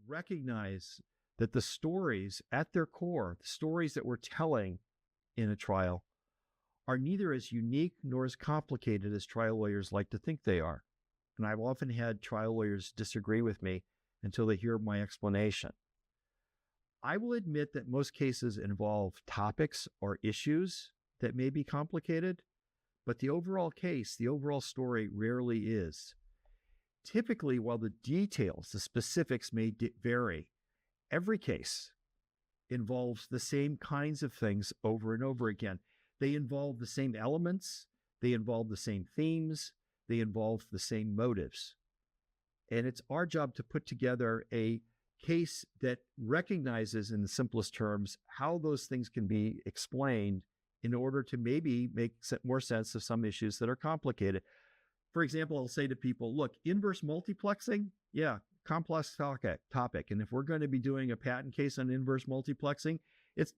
recognize that the stories at their core, the stories that we're telling in a trial, are neither as unique nor as complicated as trial lawyers like to think they are. And I've often had trial lawyers disagree with me until they hear my explanation. I will admit that most cases involve topics or issues that may be complicated, but the overall case, the overall story rarely is. Typically, while the details, the specifics may vary, every case involves the same kinds of things over and over again. They involve the same elements, they involve the same themes, they involve the same motives. And it's our job to put together a case that recognizes in the simplest terms how those things can be explained in order to maybe make more sense of some issues that are complicated. For example, I'll say to people, look, inverse multiplexing, yeah, complex topic. And if we're going to be doing a patent case on inverse multiplexing,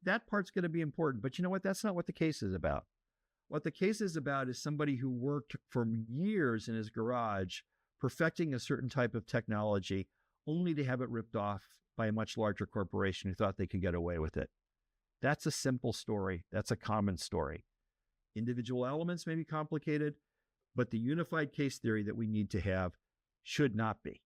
that part's going to be important. But you know what? That's not what the case is about. What the case is about is somebody who worked for years in his garage perfecting a certain type of technology only to have it ripped off by a much larger corporation who thought they could get away with it. That's a simple story. That's a common story. Individual elements may be complicated, but the unified case theory that we need to have should not be.